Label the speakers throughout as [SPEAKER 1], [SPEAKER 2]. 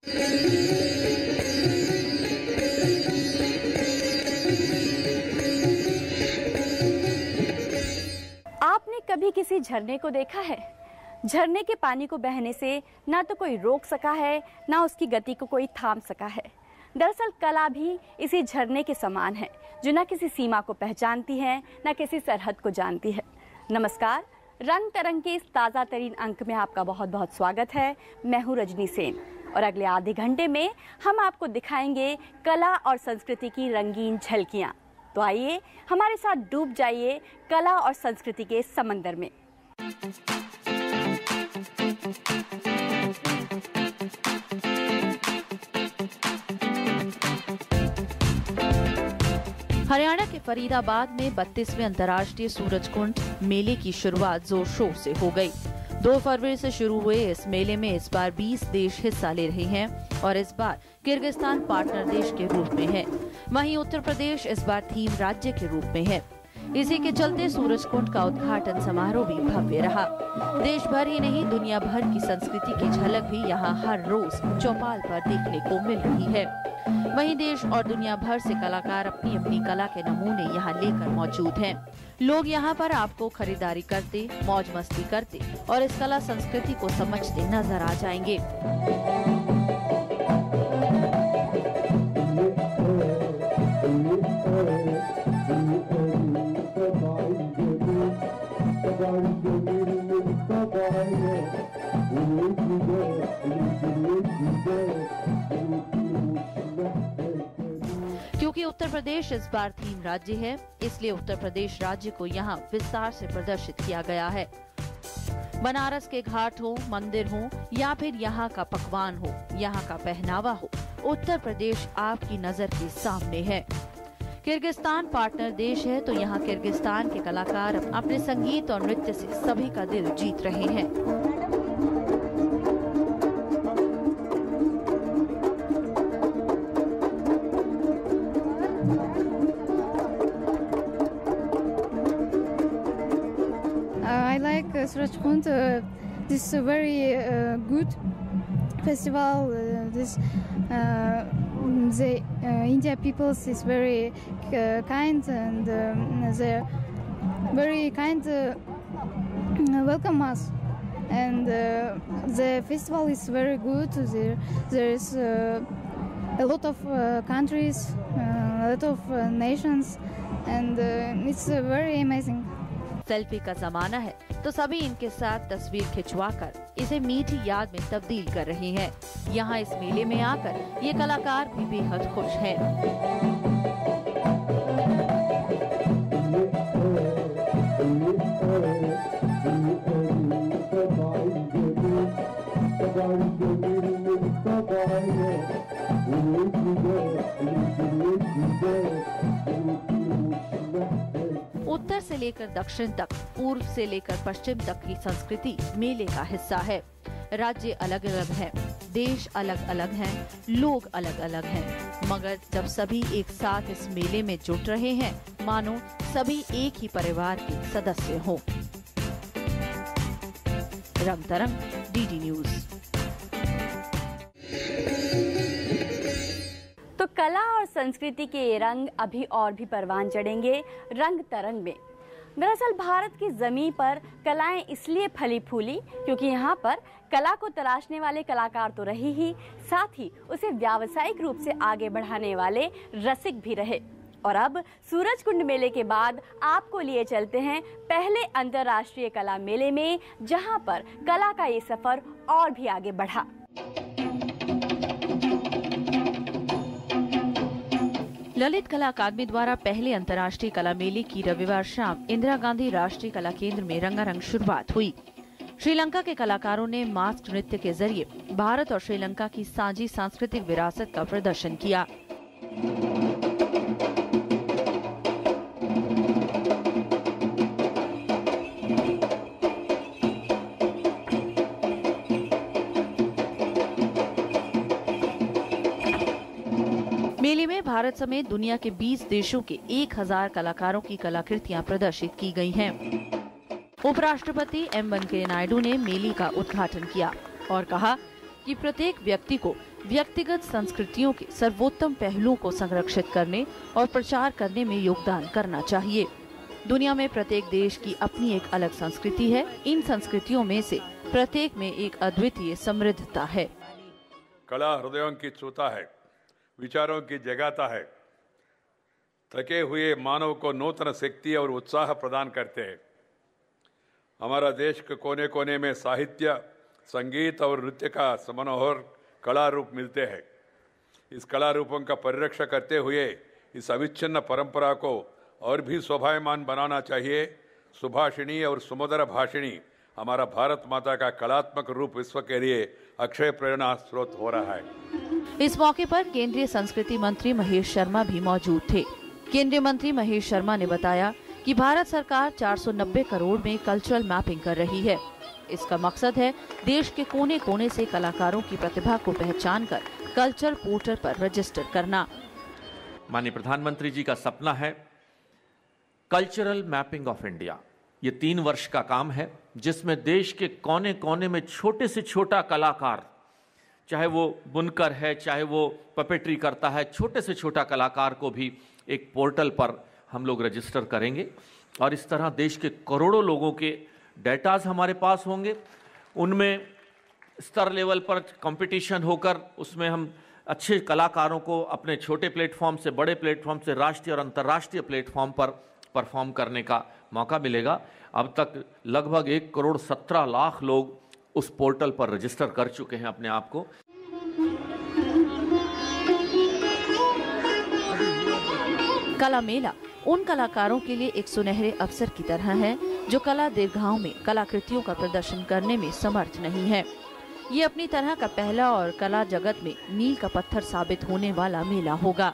[SPEAKER 1] आपने कभी किसी झरने को देखा है? झरने के पानी को बहने से ना तो कोई रोक सका है, ना उसकी गति को कोई थाम सका है। दरअसल कला भी इसी झरने के समान है, जो ना किसी सीमा को पहचानती है, ना किसी सरहद को जानती है। नमस्कार, रंग तरंग के इस ताज़ा तरीन अंक में आपका बहुत बहुत स्वागत है। मैं हूँ रजनी सेन और अगले आधे घंटे में हम आपको दिखाएंगे कला और संस्कृति की रंगीन झलकियाँ। तो आइए हमारे साथ डूब जाइए कला और संस्कृति के समंदर में।
[SPEAKER 2] हरियाणा के फरीदाबाद में 32वें अंतर्राष्ट्रीय सूरजकुंड मेले की शुरुआत जोर शोर से हो गई। 2 फरवरी से शुरू हुए इस मेले में इस बार 20 देश हिस्सा ले रहे हैं और इस बार किर्गिस्तान पार्टनर देश के रूप में है। वहीं उत्तर प्रदेश इस बार थीम राज्य के रूप में है। इसी के चलते सूरजकुंड का उद्घाटन समारोह भी भव्य रहा। देश भर ही नहीं, दुनिया भर की संस्कृति की झलक भी यहाँ हर रोज चौपाल पर देखने को मिल रही है। वहीं देश और दुनिया भर से कलाकार अपनी अपनी कला के नमूने यहाँ लेकर मौजूद हैं। लोग यहाँ पर आपको खरीदारी करते, मौज मस्ती करते और इस कला संस्कृति को समझते नजर आ जाएंगे। क्योंकि उत्तर प्रदेश इस बार थीम राज्य है, इसलिए उत्तर प्रदेश राज्य को यहाँ विस्तार से प्रदर्शित किया गया है। बनारस के घाट हो, मंदिर हो या फिर यहाँ का पकवान हो, यहाँ का पहनावा हो, उत्तर प्रदेश आपकी नजर के सामने है। किर्गिस्तान पार्टनर देश है, तो यहाँ किर्गिस्तान के कलाकार अपने संगीत और नृत्य से सभी का दिल जीत रहे हैं।
[SPEAKER 3] I like Surajkund. This is a very good festival. The India peoples is very kind and they're very kind welcome us. And the festival is very good. There is a lot of countries, a lot of nations, and it's very amazing.
[SPEAKER 2] Selfie का जमाना है, तो सभी इनके साथ तस्वीर खिंचवाकर इसे मीठी याद में तब्दील कर रहे हैं। यहाँ इस मेले में आकर ये कलाकार भी बेहद खुश हैं। उत्तर से लेकर दक्षिण तक, पूर्व से लेकर पश्चिम तक की संस्कृति मेले का हिस्सा है। राज्य अलग अलग हैं, देश अलग अलग हैं, लोग अलग अलग हैं, मगर जब सभी एक साथ इस मेले में जुट रहे हैं, मानो सभी एक ही परिवार के सदस्य हों। रंग तरंग, डीडी न्यूज।
[SPEAKER 1] तो कला और संस्कृति के ये रंग अभी और भी परवान चढ़ेंगे रंग तरंग में। दरअसल भारत की जमीन पर कलाएं इसलिए फली फूली क्योंकि यहाँ पर कला को तराशने वाले कलाकार तो रहे ही, साथ ही उसे व्यावसायिक रूप से आगे बढ़ाने वाले रसिक भी रहे। और अब सूरजकुंड मेले के बाद आपको लिए चलते हैं पहले अंतर्राष्ट्रीय कला मेले में, जहाँ पर कला का ये सफर और भी आगे बढ़ा।
[SPEAKER 2] ललित कला अकादमी द्वारा पहले अंतर्राष्ट्रीय कला मेले की रविवार शाम इंदिरा गांधी राष्ट्रीय कला केंद्र में रंगारंग शुरुआत हुई। श्रीलंका के कलाकारों ने मास्क नृत्य के जरिए भारत और श्रीलंका की साझी सांस्कृतिक विरासत का प्रदर्शन किया। मेले में भारत समेत दुनिया के 20 देशों के 1000 कलाकारों की कलाकृतियां प्रदर्शित की गई हैं। उपराष्ट्रपति एम वेंकैया नायडू ने मेले का उद्घाटन किया और कहा कि प्रत्येक व्यक्ति को व्यक्तिगत संस्कृतियों के सर्वोत्तम पहलुओं को संरक्षित करने और प्रचार करने में योगदान करना चाहिए। दुनिया में प्रत्येक देश की अपनी एक अलग संस्कृति है। इन संस्कृतियों में से प्रत्येक में एक अद्वितीय समृद्धता है।
[SPEAKER 4] कला हृदयों की छूता है, विचारों की जगाता है, थके हुए मानव को नूतन शक्ति और उत्साह प्रदान करते हैं। हमारा देश के कोने कोने में साहित्य, संगीत और नृत्य का मनोहर कला रूप मिलते हैं। इस कला रूपों का परिरक्षण करते हुए इस अविच्छिन्न परंपरा को और भी शोभायमान बनाना चाहिए। सुभाषिणी और सुमधुर भाषिणी हमारा भारत माता का कलात्मक रूप विश्व के लिए अक्षय प्रेरणा स्रोत हो रहा है।
[SPEAKER 2] इस मौके पर केंद्रीय संस्कृति मंत्री महेश शर्मा भी मौजूद थे। केंद्रीय मंत्री महेश शर्मा ने बताया कि भारत सरकार 490 करोड़ में कल्चरल मैपिंग कर रही है। इसका मकसद है देश के कोने कोने से कलाकारों की प्रतिभा को पहचान कर कल्चर पोर्टल पर रजिस्टर करना।
[SPEAKER 5] माननीय प्रधानमंत्री जी का सपना है कल्चरल मैपिंग ऑफ इंडिया। ये 3 वर्ष का काम है जिसमें देश के कोने कोने में छोटे से छोटा कलाकार, चाहे वो बुनकर है, चाहे वो पपेट्री करता है, छोटे से छोटा कलाकार को भी एक पोर्टल पर हम लोग रजिस्टर करेंगे और इस तरह देश के करोड़ों लोगों के डेटाज हमारे पास होंगे। उनमें स्तर लेवल पर कंपटीशन होकर उसमें हम अच्छे कलाकारों को अपने छोटे प्लेटफॉर्म से बड़े प्लेटफॉर्म से राष्ट्रीय और अंतर्राष्ट्रीय प्लेटफॉर्म पर परफॉर्म करने का मौका मिलेगा। अब तक लगभग 1,17,00,000 लोग उस पोर्टल पर रजिस्टर कर चुके हैं अपने आप को।
[SPEAKER 2] कला मेला उन कलाकारों के लिए एक सुनहरे अवसर की तरह है जो कला दीर्घाओं में कलाकृतियों का प्रदर्शन करने में समर्थ नहीं है। ये अपनी तरह का पहला और कला जगत में मील का पत्थर साबित होने वाला मेला होगा।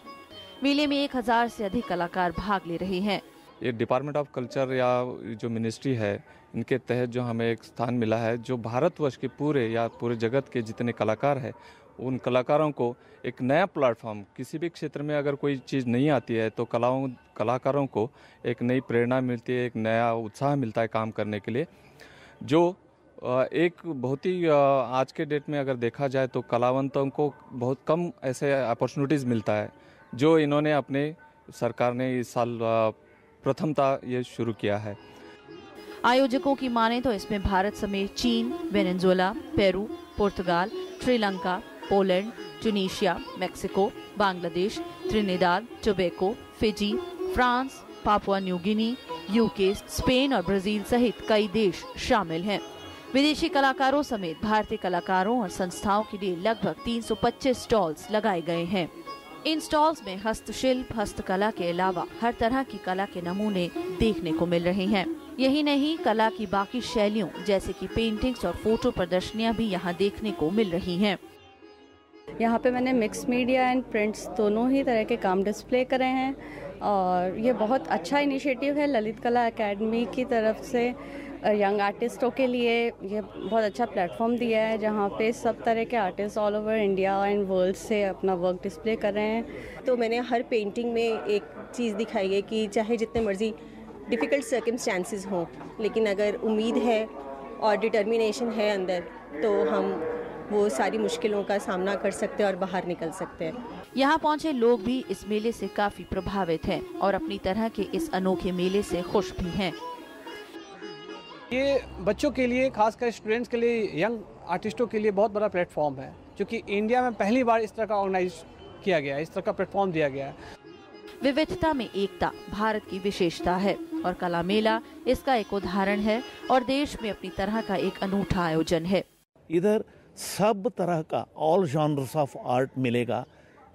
[SPEAKER 2] मेले में 1000 से अधिक कलाकार भाग ले रहे हैं।
[SPEAKER 6] ये डिपार्टमेंट ऑफ कल्चर या जो मिनिस्ट्री है, इनके तहत जो हमें एक स्थान मिला है, जो भारतवर्ष के पूरे जगत के जितने कलाकार हैं उन कलाकारों को एक नया प्लेटफॉर्म, किसी भी क्षेत्र में अगर कोई चीज़ नहीं आती है तो कलाकारों को एक नई प्रेरणा मिलती है, एक नया उत्साह मिलता है काम करने के लिए। जो एक बहुत ही आज के डेट में अगर देखा जाए तो कलावंतों को बहुत कम ऐसे अपॉर्चुनिटीज़ मिलता है, जो इन्होंने अपने सरकार ने इस साल प्रथमता ये शुरू किया है।
[SPEAKER 2] आयोजकों की माने तो इसमें भारत समेत चीन, वेनेजुएला, पेरू, पुर्तगाल, Sri Lanka, Poland, Tunisia, Mexico, Bangladesh, Trinidad, Tobago, Fiji, France, Papua New Guinea, UK, Spain और ब्राजील सहित कई देश शामिल हैं। विदेशी कलाकारों समेत भारतीय कलाकारों और संस्थाओं के लिए लगभग 325 स्टॉल्स लगाए गए हैं। इन स्टॉल्स में हस्तशिल्प, हस्तकला के अलावा हर तरह की कला के नमूने देखने को मिल रहे हैं। यही नहीं, कला की बाकी शैलियों जैसे कि पेंटिंग्स और फोटो प्रदर्शनियां भी यहाँ देखने को मिल रही हैं।
[SPEAKER 7] यहाँ पे मैंने मिक्स मीडिया एंड प्रिंट्स दोनों ही तरह के काम डिस्प्ले करे हैं और ये बहुत अच्छा इनिशिएटिव है ललित कला एकेडमी की तरफ से। यंग आर्टिस्टों के लिए ये बहुत अच्छा प्लेटफॉर्म दिया है जहाँ पे सब तरह के artist all over India and world से अपना वर्क डिस्प्ले कर रहे हैं।
[SPEAKER 8] तो मैंने हर पेंटिंग में एक चीज़ दिखाई है कि चाहे जितने मर्जी डिफ़िकल्ट सर्कमस्टेंसेस हों, लेकिन अगर उम्मीद है और डिटर्मिनेशन है अंदर तो हम वो सारी मुश्किलों का सामना कर सकते हैं और बाहर निकल सकते हैं।
[SPEAKER 2] यहाँ पहुँचे लोग भी इस मेले से काफी प्रभावित हैं और अपनी तरह के इस अनोखे मेले से खुश भी हैं।
[SPEAKER 9] ये बच्चों के लिए, खासकर स्टूडेंट्स के लिए, यंग आर्टिस्टों के लिए बहुत बड़ा प्लेटफॉर्म है, क्योंकि इंडिया में पहली बार इस तरह का ऑर्गेनाइज किया गया है, इस तरह का प्लेटफॉर्म दिया गया है।
[SPEAKER 2] विविधता में एकता भारत की विशेषता है और कला मेला इसका एक उदाहरण है और देश में अपनी तरह का एक अनूठा आयोजन है।
[SPEAKER 10] इधर सब तरह का ऑल जॉनर्स ऑफ आर्ट मिलेगा,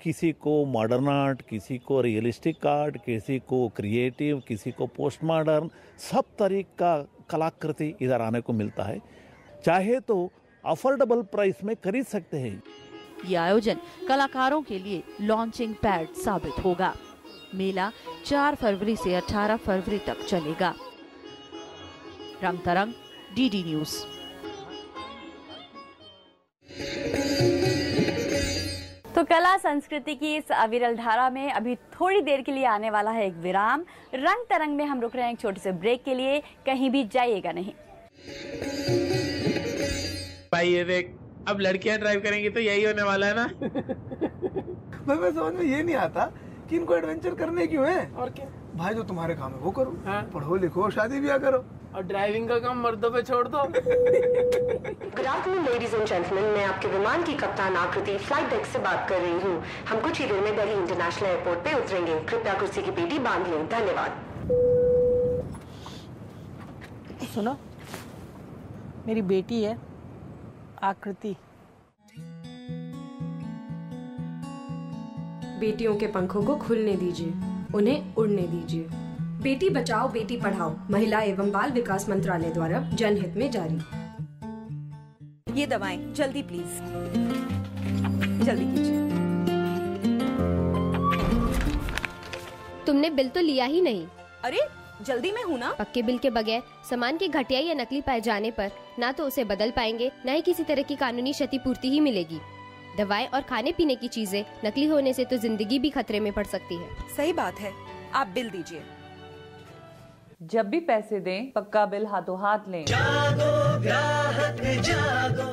[SPEAKER 10] किसी को मॉडर्न आर्ट, किसी को रियलिस्टिक आर्ट, किसी को क्रिएटिव, किसी को पोस्ट मॉडर्न, सब तरह का कलाकृति इधर आने को मिलता है। चाहे तो अफोर्डेबल प्राइस में खरीद सकते हैं।
[SPEAKER 2] ये आयोजन कलाकारों के लिए लॉन्चिंग पैड साबित होगा। मेला 4 फरवरी से 18 फरवरी तक चलेगा। रंग तरंग, डीडी न्यूज।
[SPEAKER 1] तो कला संस्कृति की इस अविरल धारा में अभी थोड़ी देर के लिए आने वाला है एक विराम। रंग तरंग में हम रुक रहे हैं एक छोटे से ब्रेक के लिए, कहीं भी जाइएगा नहीं।
[SPEAKER 11] भाई ये देख, अब लड़कियां ड्राइव करेंगी तो यही होने वाला है ना।
[SPEAKER 12] मैं समझ में ये नहीं आता कि इनको एडवेंचर करने क्यों है।
[SPEAKER 11] और क्या
[SPEAKER 12] भाई, जो तुम्हारे काम है वो करो।
[SPEAKER 11] हाँ?
[SPEAKER 12] पढ़ो लिखो, शादी ब्याह करो,
[SPEAKER 11] और ड्राइविंग का काम मर्दों पे छोड़ दो।
[SPEAKER 13] Good afternoon ladies and gentleman, मैं आपके विमान की कप्तान आकृति फ्लाइट डेक से बात कर रही हूँ। हम कुछ ही देर में दिल्ली इंटरनेशनल एयरपोर्ट पे उतरेंगे। कृपया कुर्सी की पेटी बांध लें। धन्यवाद।
[SPEAKER 14] सुनो, मेरी बेटी है आकृति।
[SPEAKER 15] बेटियों के पंखों को खुलने दीजिए, उन्हें उड़ने दीजिए। बेटी बचाओ बेटी पढ़ाओ महिला एवं बाल विकास मंत्रालय द्वारा जनहित में जारी।
[SPEAKER 16] ये दवाएं जल्दी प्लीज, जल्दी कीजिए।
[SPEAKER 17] तुमने बिल तो लिया ही नहीं।
[SPEAKER 16] अरे जल्दी में हूँ ना।
[SPEAKER 17] पक्के बिल के बगैर सामान के घटिया या नकली पाए जाने पर ना तो उसे बदल पाएंगे, न ही किसी तरह की कानूनी क्षतिपूर्ति ही मिलेगी। दवाएं और खाने पीने की चीजें नकली होने से तो जिंदगी भी खतरे में पड़ सकती है।
[SPEAKER 16] सही बात है, आप बिल दीजिए।
[SPEAKER 18] जब भी पैसे दें पक्का बिल हाथों हाथ लें।
[SPEAKER 19] जागो ग्राहक जागो।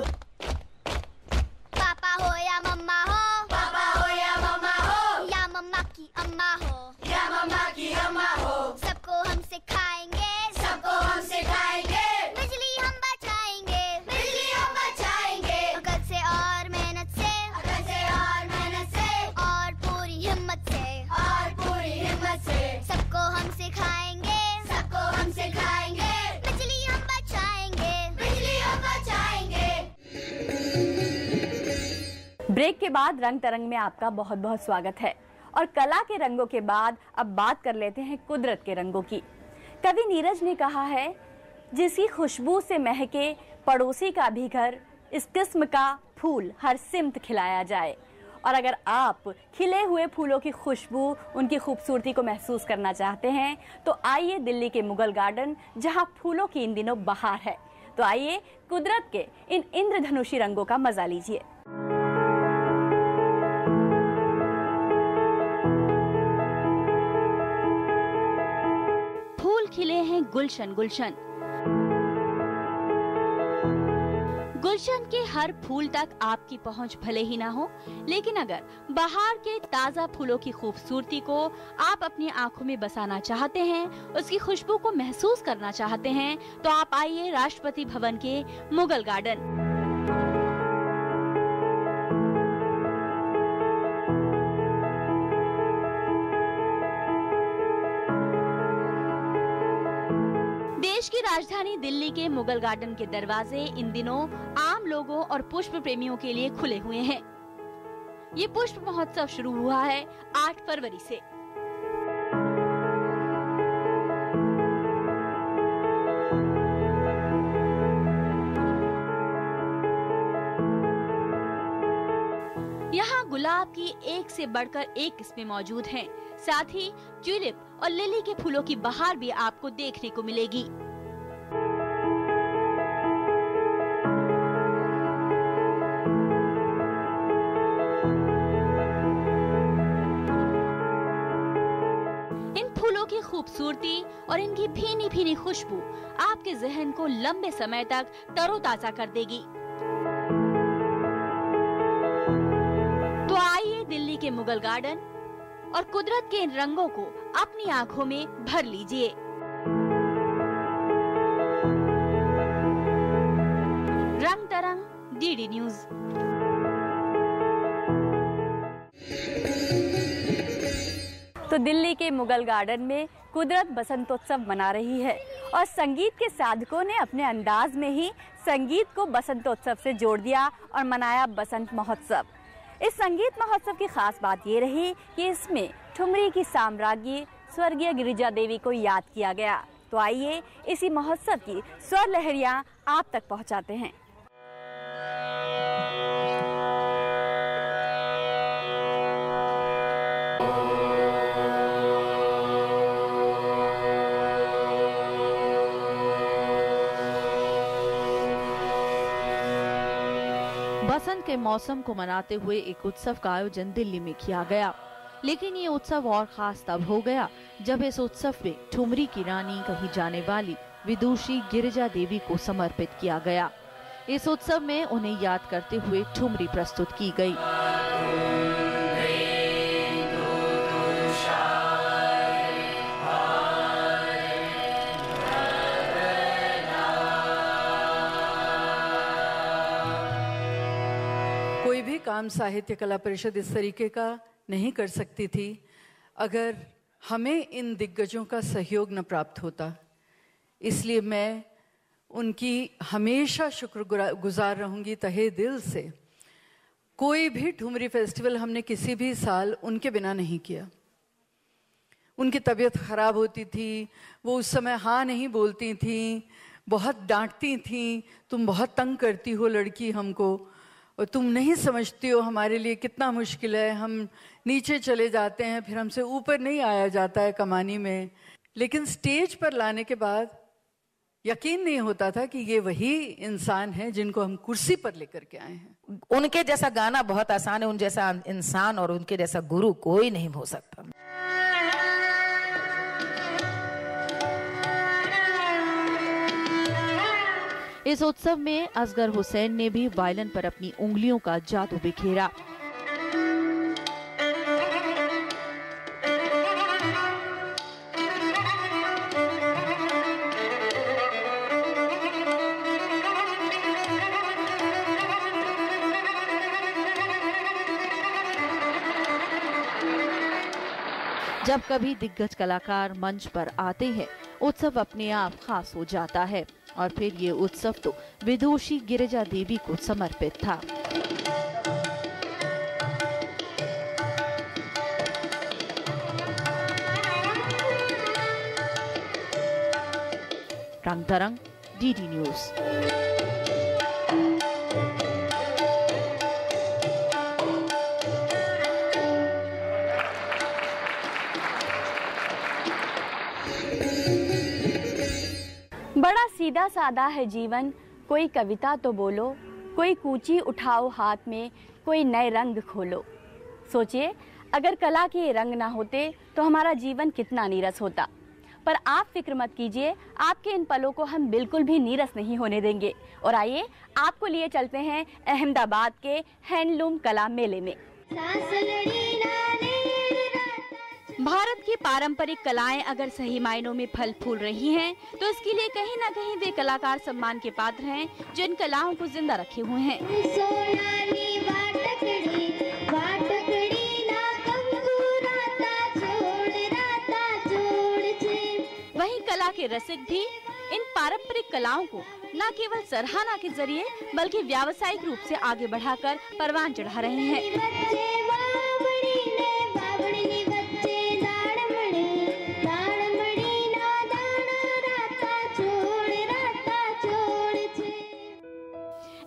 [SPEAKER 20] पापा हो या मम्मा हो,
[SPEAKER 19] पापा हो या मम्मा हो,
[SPEAKER 20] या मम्मा की अम्मा हो,
[SPEAKER 19] या मम्मा की अम्मा हो,
[SPEAKER 20] सबको हम सिखाएंगे,
[SPEAKER 19] सबको हम सिखाएंगे।
[SPEAKER 20] बिजली हम बचाएंगे,
[SPEAKER 19] बिजली हम बचाएंगे।
[SPEAKER 20] अकल से और मेहनत से,
[SPEAKER 19] अकल से और मेहनत से,
[SPEAKER 20] और पूरी हिम्मत से,
[SPEAKER 19] और पूरी हिम्मत से,
[SPEAKER 20] सबको हम सिखाएंगे,
[SPEAKER 19] सबको हम सिखाएंगे।
[SPEAKER 20] बिजली हम बचाएंगे,
[SPEAKER 19] बिजली हम बचाएंगे।
[SPEAKER 1] ब्रेक के बाद रंग तरंग में आपका बहुत बहुत स्वागत है। और कला के रंगों के बाद अब बात कर लेते हैं कुदरत के रंगों की। कवि नीरज ने कहा है, जिसकी खुशबू से महके पड़ोसी का भी घर, इस किस्म का फूल हर सिमत खिलाया जाए। और अगर आप खिले हुए फूलों की खुशबू, उनकी खूबसूरती को महसूस करना चाहते हैं तो आइए दिल्ली के मुगल गार्डन, जहां फूलों की इन दिनों बहार है। तो आइए कुदरत के इन इंद्रधनुषी रंगों का मजा लीजिए। फूल खिले हैं गुलशन गुलशन। गुलशन के हर फूल तक आपकी पहुंच भले ही ना हो, लेकिन अगर बहार के ताजा फूलों की खूबसूरती को आप अपनी आंखों में बसाना चाहते हैं, उसकी खुशबू को महसूस करना चाहते हैं, तो आप आइए राष्ट्रपति भवन के मुगल गार्डन। देश की राजधानी दिल्ली के मुगल गार्डन के दरवाजे इन दिनों आम लोगों और पुष्प प्रेमियों के लिए खुले हुए हैं। ये पुष्प महोत्सव शुरू हुआ है 8 फरवरी से। यहाँ गुलाब की एक से बढ़कर एक किस्में मौजूद हैं। साथ ही ट्यूलिप और लिली के फूलों की बहार भी आपको देखने को मिलेगी। इन फूलों की खूबसूरती और इनकी भीनी भीनी खुशबू आपके जहन को लंबे समय तक तरोताजा कर देगी। तो आइए दिल्ली के मुगल गार्डन और कुदरत के इन रंगों को अपनी आंखों में भर लीजिए। रंग तरंग डीडी न्यूज। तो दिल्ली के मुगल गार्डन में कुदरत बसंतोत्सव मना रही है और संगीत के साधकों ने अपने अंदाज में ही संगीत को बसंतोत्सव से जोड़ दिया और मनाया बसंत महोत्सव। इस संगीत महोत्सव की खास बात ये रही कि इसमें ठुमरी की साम्राज्ञी स्वर्गीय गिरिजा देवी को याद किया गया। तो आइए इसी महोत्सव की स्वर लहरियां आप तक पहुंचाते हैं।
[SPEAKER 2] बसंत के मौसम को मनाते हुए एक उत्सव का आयोजन दिल्ली में किया गया, लेकिन ये उत्सव और खास तब हो गया जब इस उत्सव में ठुमरी की रानी कही जाने वाली विदुषी गिरिजा देवी को समर्पित किया गया। इस उत्सव में उन्हें याद करते हुए ठुमरी प्रस्तुत की गई।
[SPEAKER 21] कोई भी काम साहित्य कला परिषद इस तरीके का नहीं कर सकती थी अगर हमें इन दिग्गजों का सहयोग न प्राप्त होता। इसलिए मैं उनकी हमेशा शुक्रगुजार रहूंगी तहे दिल से। कोई भी ठुमरी फेस्टिवल हमने किसी भी साल उनके बिना नहीं किया। उनकी तबीयत खराब होती थी, वो उस समय हाँ नहीं बोलती थी, बहुत डांटती थी, तुम बहुत तंग करती हो लड़की हमको, और तुम नहीं समझती हो हमारे लिए कितना मुश्किल है, हम नीचे चले जाते हैं, फिर हमसे ऊपर नहीं आया जाता है कमानी में। लेकिन स्टेज पर लाने के बाद यकीन नहीं होता था कि ये वही इंसान है जिनको हम कुर्सी पर लेकर के आए हैं।
[SPEAKER 14] उनके जैसा गाना बहुत आसान है, उन जैसा इंसान और उनके जैसा गुरु कोई नहीं हो सकता।
[SPEAKER 2] इस उत्सव में असगर हुसैन ने भी वायलिन पर अपनी उंगलियों का जादू बिखेरा। जब कभी दिग्गज कलाकार मंच पर आते हैं, उत्सव अपने आप खास हो जाता है। और फिर ये उत्सव तो विदुषी गिरिजा देवी को समर्पित था। रंग तरंग, डीडी न्यूज।
[SPEAKER 1] बड़ा सीधा सादा है जीवन, कोई कविता तो बोलो, कोई कूची उठाओ हाथ में, कोई नए रंग खोलो। सोचिए, अगर कला के ये रंग ना होते तो हमारा जीवन कितना नीरस होता। पर आप फिक्र मत कीजिए, आपके इन पलों को हम बिल्कुल भी नीरस नहीं होने देंगे। और आइए आपको लिए चलते हैं अहमदाबाद के हैंडलूम कला मेले में। भारत की पारंपरिक कलाएं अगर सही मायनों में फल फूल रही हैं, तो इसके लिए कहीं ना कहीं वे कलाकार सम्मान के पात्र हैं जो इन कलाओं को जिंदा रखे हुए हैं। वहीं कला के रसिक भी इन पारंपरिक कलाओं को न केवल सराहना के जरिए बल्कि व्यावसायिक रूप से आगे बढ़ाकर परवान चढ़ा रहे हैं।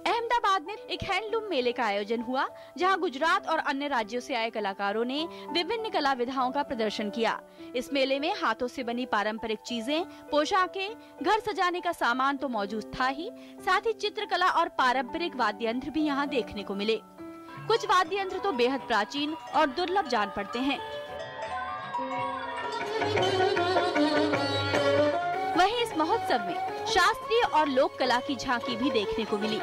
[SPEAKER 1] अहमदाबाद में एक हैंडलूम मेले का आयोजन हुआ, जहां गुजरात और अन्य राज्यों से आए कलाकारों ने विभिन्न कला विधाओं का प्रदर्शन किया। इस मेले में हाथों से बनी पारंपरिक चीजें, पोशाकें, घर सजाने का सामान तो मौजूद था ही, साथ ही चित्रकला और पारंपरिक वाद्य यंत्र भी यहाँ देखने को मिले। कुछ वाद्य यंत्र तो बेहद प्राचीन और दुर्लभ जान पड़ते हैं। वहीं इस महोत्सव में शास्त्रीय और लोक कला की झांकी भी देखने को मिली।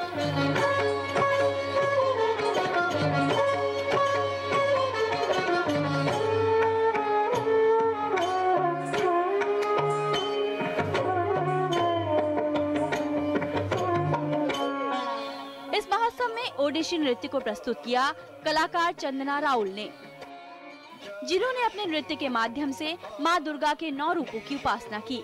[SPEAKER 1] इस महोत्सव में ओडिसी नृत्य को प्रस्तुत किया कलाकार चंदना राउल ने, जिन्होंने अपने नृत्य के माध्यम से मां दुर्गा के 9 रूपों की उपासना की।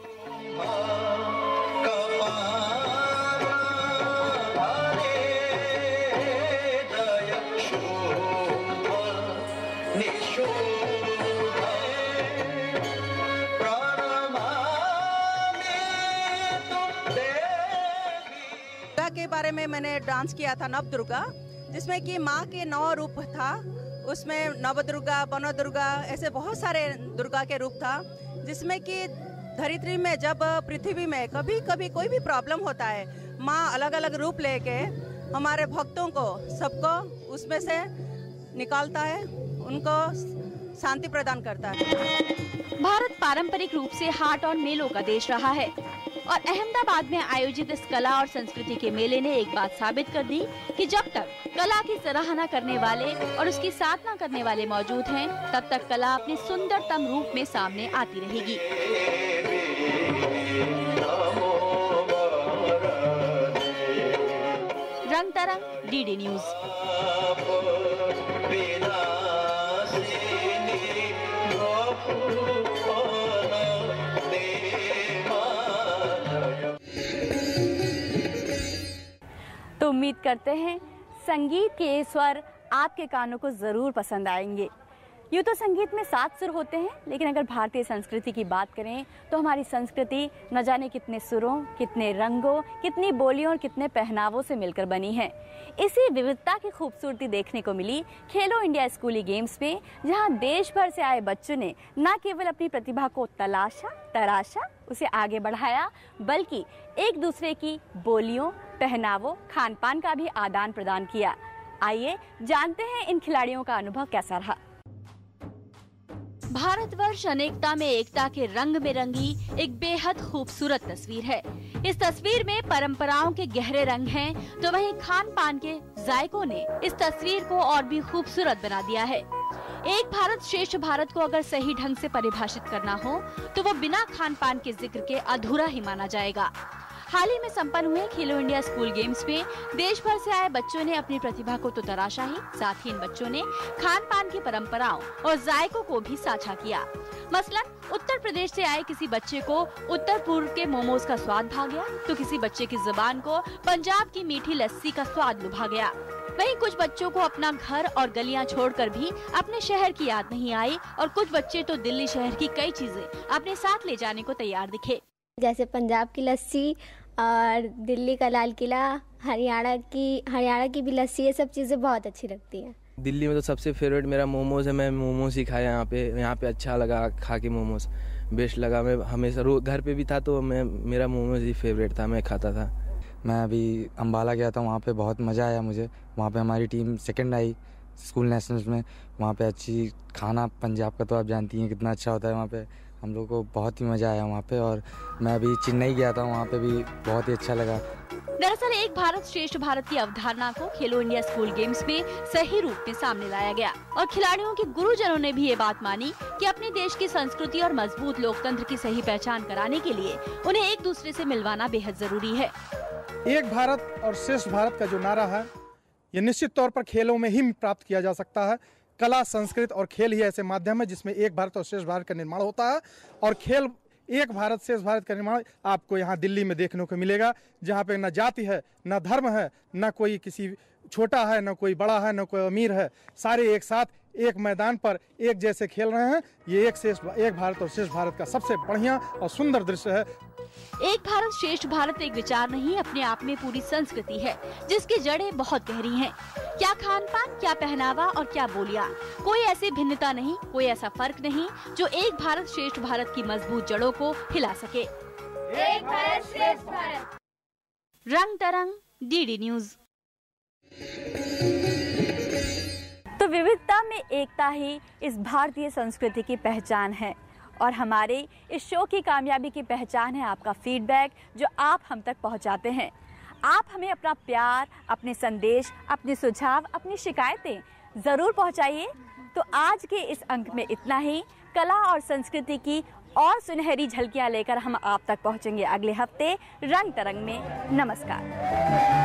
[SPEAKER 22] के बारे में मैंने डांस किया था नव दुर्गा, जिसमें कि माँ के 9 रूप था। उसमें नव दुर्गा, बन दुर्गा, ऐसे बहुत सारे दुर्गा के रूप था, जिसमें कि धरित्री में जब पृथ्वी में कभी कभी कोई भी प्रॉब्लम होता है, माँ अलग अलग रूप लेके हमारे भक्तों को सबको उसमें से निकालता है, उनको शांति प्रदान करता है।
[SPEAKER 1] भारत पारंपरिक रूप से हाट और मेलों का देश रहा है। और अहमदाबाद में आयोजित इस कला और संस्कृति के मेले ने एक बात साबित कर दी कि जब तक कला की सराहना करने वाले और उसकी साधना करने वाले मौजूद हैं, तब तक कला अपने सुंदरतम रूप में सामने आती रहेगी। रंग तरंग, डीडी न्यूज। तो उम्मीद करते हैं संगीत के ये स्वर आपके कानों को जरूर पसंद आएंगे। यूँ तो संगीत में 7 सुर होते हैं, लेकिन अगर भारतीय संस्कृति की बात करें तो हमारी संस्कृति न जाने कितने सुरों, कितने रंगों, कितनी बोलियों और कितने पहनावों से मिलकर बनी है। इसी विविधता की खूबसूरती देखने को मिली खेलो इंडिया स्कूली गेम्स में, जहां देश भर से आए बच्चों ने न केवल अपनी प्रतिभा को तराशा, उसे आगे बढ़ाया, बल्कि एक दूसरे की बोलियों, पहनावों, खान पान का भी आदान प्रदान किया। आइए जानते हैं इन खिलाड़ियों का अनुभव कैसा रहा। भारतवर्ष अनेकता में एकता के रंग में रंगी एक बेहद खूबसूरत तस्वीर है। इस तस्वीर में परंपराओं के गहरे रंग हैं, तो वहीं खान पान के जायकों ने इस तस्वीर को और भी खूबसूरत बना दिया है। एक भारत श्रेष्ठ भारत को अगर सही ढंग से परिभाषित करना हो तो वो बिना खान पान के जिक्र के अधूरा ही माना जाएगा। हाल ही में संपन्न हुए खेलो इंडिया स्कूल गेम्स में देश भर से आए बच्चों ने अपनी प्रतिभा को तो तराशा ही, साथ ही इन बच्चों ने खान पान की परंपराओं और जायकों को भी साझा किया। मसलन उत्तर प्रदेश से आए किसी बच्चे को उत्तर पूर्व के मोमोज का स्वाद भा गया, तो किसी बच्चे की जुबान को पंजाब की मीठी लस्सी का स्वाद लुभा गया। वहीं कुछ बच्चों को अपना घर और गलियां छोड़कर भी अपने शहर की याद नहीं आई, और कुछ बच्चे तो दिल्ली शहर की कई चीजें अपने साथ ले जाने को तैयार दिखे,
[SPEAKER 3] जैसे पंजाब की लस्सी और दिल्ली का लाल किला, हरियाणा की भी लस्सी, ये सब चीज़ें बहुत अच्छी लगती हैं।
[SPEAKER 4] दिल्ली में तो सबसे फेवरेट मेरा मोमोज है। मैं मोमोज ही खाया यहाँ पे अच्छा लगा खा के, मोमोज बेस्ट लगा। मैं हमेशा घर पे भी था तो मेरा मोमोज ही फेवरेट था, मैं खाता था।
[SPEAKER 23] मैं अभी अम्बाला गया था, वहाँ पे बहुत मज़ा आया मुझे। वहाँ पे हमारी टीम सेकंड आई स्कूल नेशनल्स में। वहाँ पे अच्छी खाना, पंजाब का तो आप जानती हैं कितना अच्छा होता है वहाँ पे। हम लोग को बहुत ही मज़ा आया वहाँ पे। और मैं अभी चेन्नई गया था, वहाँ पे भी बहुत ही अच्छा लगा।
[SPEAKER 1] दरअसल एक भारत श्रेष्ठ भारत की अवधारणा को खेलो इंडिया स्कूल गेम्स में सही रूप में सामने लाया गया, और खिलाड़ियों के गुरुजनों ने भी ये बात मानी कि अपने देश की संस्कृति और मजबूत लोकतंत्र की सही पहचान कराने के लिए उन्हें एक दूसरे से मिलवाना बेहद जरूरी है।
[SPEAKER 24] एक भारत और श्रेष्ठ भारत का जो नारा है, ये निश्चित तौर पर खेलों में ही प्राप्त किया जा सकता है। कला, संस्कृत और खेल ही ऐसे माध्यम है जिसमें एक भारत और श्रेष्ठ भारत का निर्माण होता है। और खेल एक भारत श्रेष्ठ भारत का निर्माण आपको यहाँ दिल्ली में देखने को मिलेगा, जहाँ पे न जाति है, न धर्म है, न कोई किसी छोटा है, न कोई बड़ा है, न कोई अमीर है। सारे एक साथ एक मैदान पर एक जैसे खेल रहे हैं। ये एक भारत और श्रेष्ठ भारत का सबसे बढ़िया और सुंदर दृश्य है।
[SPEAKER 1] एक भारत श्रेष्ठ भारत एक विचार नहीं, अपने आप में पूरी संस्कृति है जिसकी जड़ें बहुत गहरी हैं। क्या खान पान, क्या पहनावा और क्या बोलियां, कोई ऐसी भिन्नता नहीं, कोई ऐसा फर्क नहीं जो एक भारत श्रेष्ठ भारत की मजबूत जड़ों को हिला सके।
[SPEAKER 19] एक भारत श्रेष्ठ भारत।
[SPEAKER 1] रंग तरंग, डीडी न्यूज। तो विविधता में एकता ही इस भारतीय संस्कृति की पहचान है, और हमारे इस शो की कामयाबी की पहचान है आपका फीडबैक जो आप हम तक पहुंचाते हैं। आप हमें अपना प्यार, अपने संदेश, अपने सुझाव, अपनी शिकायतें ज़रूर पहुंचाइए। तो आज के इस अंक में इतना ही। कला और संस्कृति की और सुनहरी झलकियां लेकर हम आप तक पहुंचेंगे अगले हफ्ते रंग तरंग में। नमस्कार।